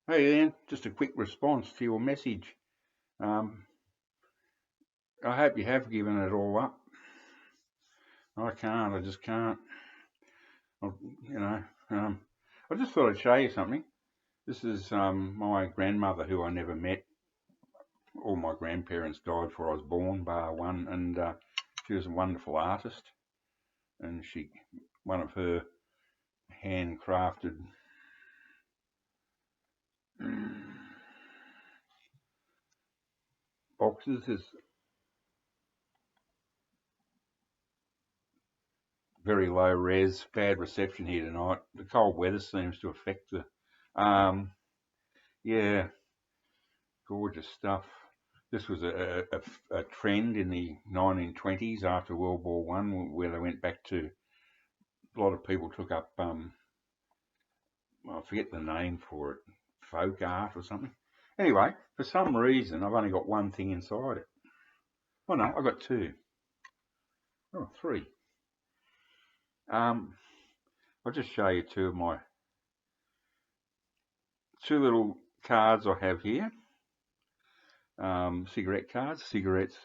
Hey Ian, just a quick response to your message. Um, I hope you have given it all up. I can't. I just can't. I, you know. Um, I just thought I'd show you something. This is my grandmother, who I never met. All my grandparents died before I was born, bar one, and she was a wonderful artist. And one of her handcrafted boxes is very low res, bad reception here tonight. The cold weather seems to affect the. Yeah, gorgeous stuff. This was a trend in the 1920s after World War One, where they went back to. A lot of people took up. I forget the name for it, folk art or something. Anyway, for some reason, I've only got one thing inside it. Oh no, I've got two. Oh, three. Um, I'll just show you two little cards I have here. Cigarette cards, cigarettes.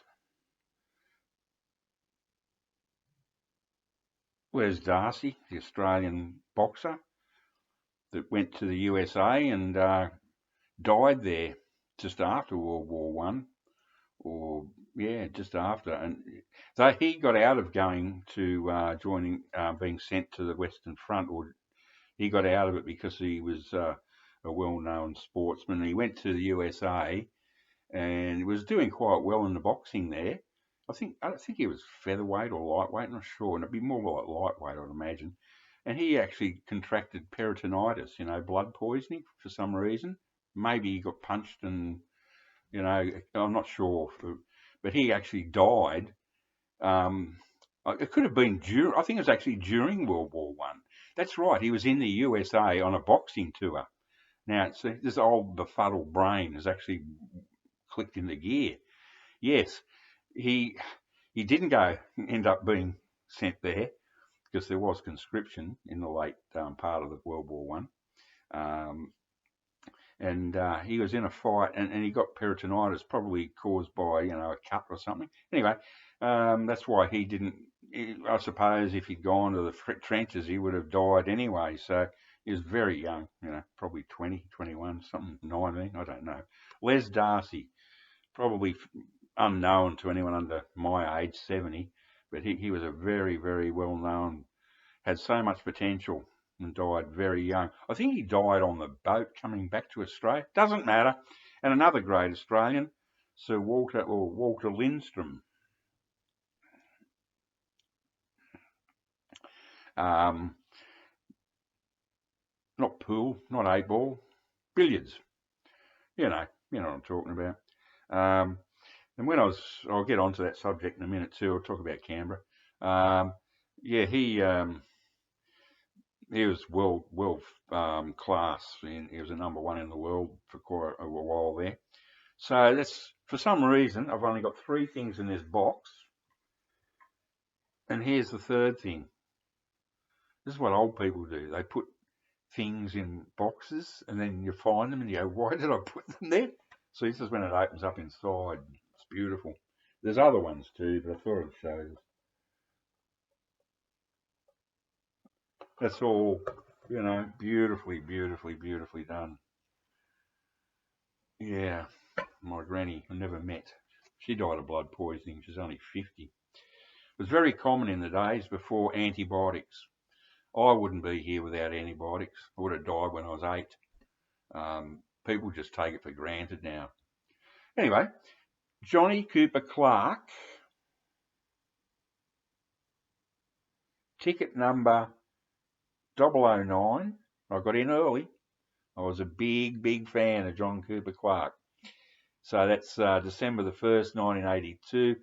Where's Darcy, the Australian boxer that went to the USA and died there just after World War One, or yeah, just after. And so he got out of going to being sent to the Western Front, or he got out of it because he was a well-known sportsman. He went to the USA and was doing quite well in the boxing there. I don't think he was featherweight or lightweight. I'm not sure, and it'd be more like lightweight, I'd imagine. And he actually contracted peritonitis, blood poisoning for some reason. Maybe he got punched, and I'm not sure, but he actually died. Um, it could have been during. I think it was actually during World War One. That's right. He was in the USA on a boxing tour. Now, this old befuddled brain has actually clicked into gear. Yes, he he didn't end up being sent there because there was conscription in the late part of the World War One, and he was in a fight and he got peritonitis, probably caused by a cut or something. Anyway, that's why he didn't. I suppose if he'd gone to the trenches, he would have died anyway. So he was very young, probably 20, 21, something, 19, I don't know. Les Darcy, probably unknown to anyone under my age, 70, but he was a very, very well known, had so much potential and died very young. I think he died on the boat coming back to Australia. Doesn't matter. And another great Australian, Sir Walter Lindstrom. Um, Not pool, not eight ball, billiards. You know what I'm talking about. Um, and I'll get onto that subject in a minute too. I'll talk about Canberra. Yeah, he was world class. He was a number one in the world for quite a while there. So that's, for some reason, I've only got three things in this box. And here's the third thing. This is what old people do. They put things in boxes and then you find them and you go, why did I put them there? So this is when it opens up inside. It's beautiful. There's other ones too, but I thought I'd show you. That's all, beautifully, beautifully, beautifully done. Yeah, my granny, I never met. She died of blood poisoning. She's only 50. It was very common in the days before antibiotics. I wouldn't be here without antibiotics. I would have died when I was 8. People just take it for granted now. Anyway, Johnny Cooper Clark, ticket number 009. I got in early. I was a big, big fan of John Cooper Clark. So that's December the 1st, 1982.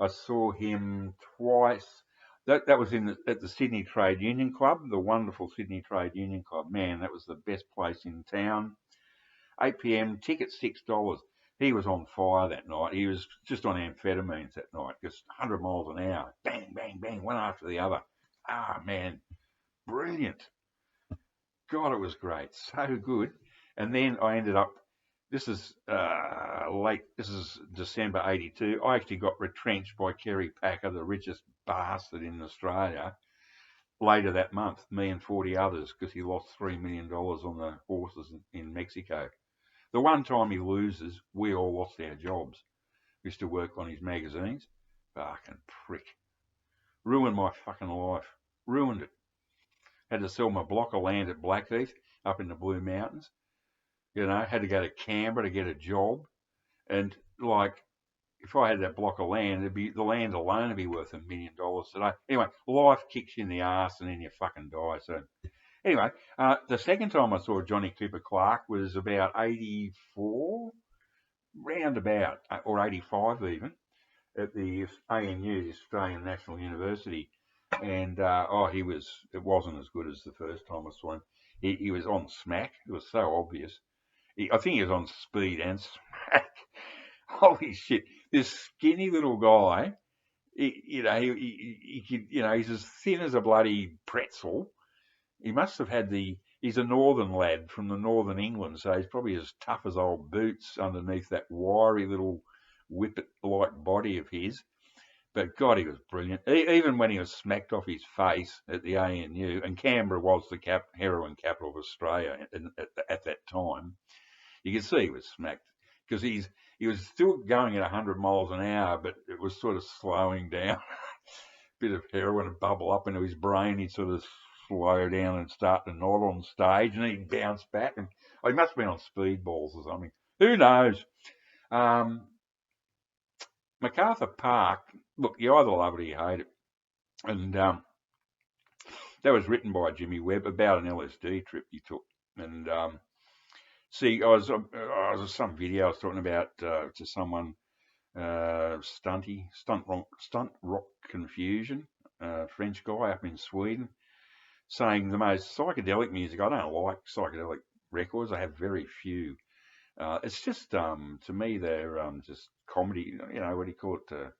I saw him twice. That was at the Sydney Trade Union Club, the wonderful Sydney Trade Union Club. Man, that was the best place in town. 8 p.m, ticket $6. He was on fire that night. He was just on amphetamines that night, just 100 miles an hour. Bang, bang, bang, one after the other. Ah, man, brilliant. God, it was great. So good. And then I ended up, this is this is December 82. I actually got retrenched by Kerry Packer, the richest bastard in Australia, later that month, me and 40 others, because he lost $3 million on the horses in Mexico. The one time he loses, we all lost our jobs. We used to work on his magazines. Fucking prick. Ruined my fucking life. Ruined it. Had to sell my block of land at Blackheath up in the Blue Mountains. Had to go to Canberra to get a job. And like, if I had that block of land, the land alone would be worth $1 million today. Anyway, life kicks you in the ass and then you fucking die. So anyway, the second time I saw Johnny Cooper Clarke was about 84, roundabout, or 85 even, at the ANU, the Australian National University. And it wasn't as good as the first time I saw him. He was on smack. It was so obvious. I think he was on speed and smack. Holy shit! This skinny little guy, he could, he's as thin as a bloody pretzel. He must have had he's a northern lad from the northern England, so he's probably as tough as old boots underneath that wiry little whippet-like body of his. But God, he was brilliant. Even when he was smacked off his face at the ANU, and Canberra was the heroin capital of Australia at that time, you could see he was smacked because he was still going at 100 miles an hour, but it was sort of slowing down. Bit of heroin would bubble up into his brain. He'd sort of slow down and start to nod on stage, and he'd bounce back. And he must have been on speedballs or something. Who knows? MacArthur Park, look, you either love it or you hate it. And that was written by Jimmy Webb about an LSD trip he took. And see, I was some video I was talking about to someone, stunt rock confusion, French guy up in Sweden, saying the most psychedelic music. I don't like psychedelic records. I have very few. It's just, to me, they're just comedy. What do you call it?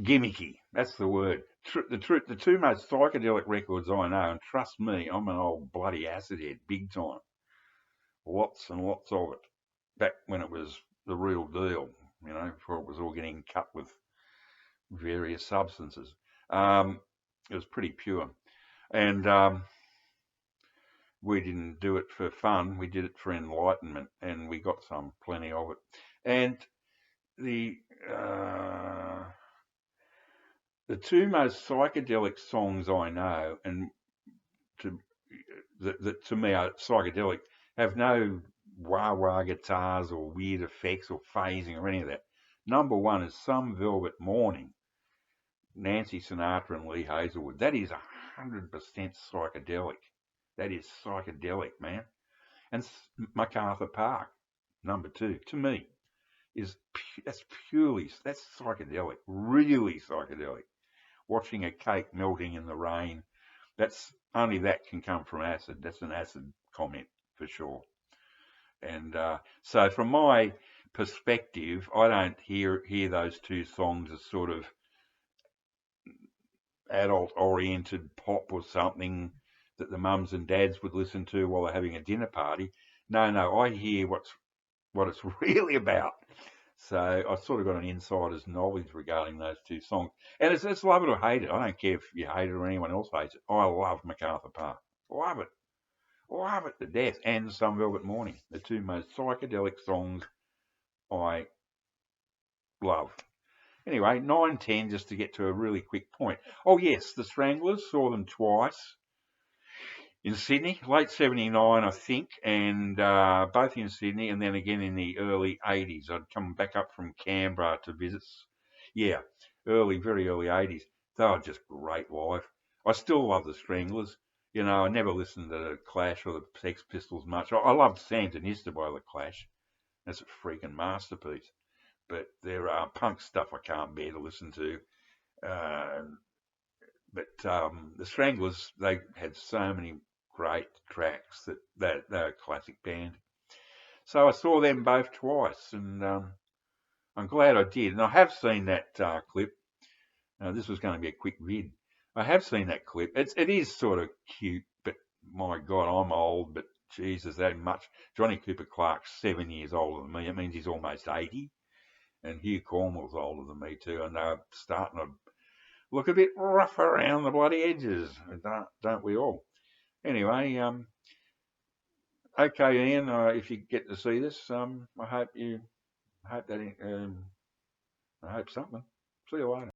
Gimmicky. That's the word. The two most psychedelic records I know, and trust me, I'm an old bloody acid head, big time. Lots and lots of it. Back when it was the real deal, before it was all getting cut with various substances. It was pretty pure. And we didn't do it for fun. We did it for enlightenment, and we got plenty of it. And the two most psychedelic songs I know, and that to me are psychedelic, have no wah-wah guitars or weird effects or phasing or any of that. Number one is Some Velvet Morning, Nancy Sinatra and Lee Hazelwood. That is 100% psychedelic. That is psychedelic, man. And MacArthur Park, number two, to me, that's psychedelic, really psychedelic. Watching a cake melting in the rain, only that can come from acid. That's an acid comment for sure. And so from my perspective, I don't hear those two songs as sort of adult-oriented pop or something that the mums and dads would listen to while they're having a dinner party. No, I hear what it's really about. So I sort of got an insider's knowledge regarding those two songs. And it's love it or hate it. I don't care if you hate it or anyone else hates it. I love MacArthur Park. Love it. Love it to death. And Some Velvet Morning, the two most psychedelic songs I love. Anyway, 9:10, just to get to a really quick point. Oh, yes, the Stranglers, saw them twice in Sydney, late 79, I think, and both in Sydney and then again in the early 80s. I'd come back up from Canberra to visit. Yeah, very early 80s. They were just great live. I still love the Stranglers. I never listened to the Clash or the Sex Pistols much. I loved Sandinista by the Clash. That's a freaking masterpiece. But there are punk stuff I can't bear to listen to. But the Stranglers, they had so many great tracks that they're a classic band. So I saw them both twice, and I'm glad I did. And I have seen that clip. This was going to be a quick vid. I have seen that clip. It is sort of cute, but my God, I'm old. But Jesus, that much. Johnny Cooper Clark's 7 years older than me. It means he's almost 80, and Hugh Cornwell's older than me too, and they're starting to look a bit rough around the bloody edges, don't we all? Anyway, okay, Ian. If you get to see this, I hope that I hope something. See you later.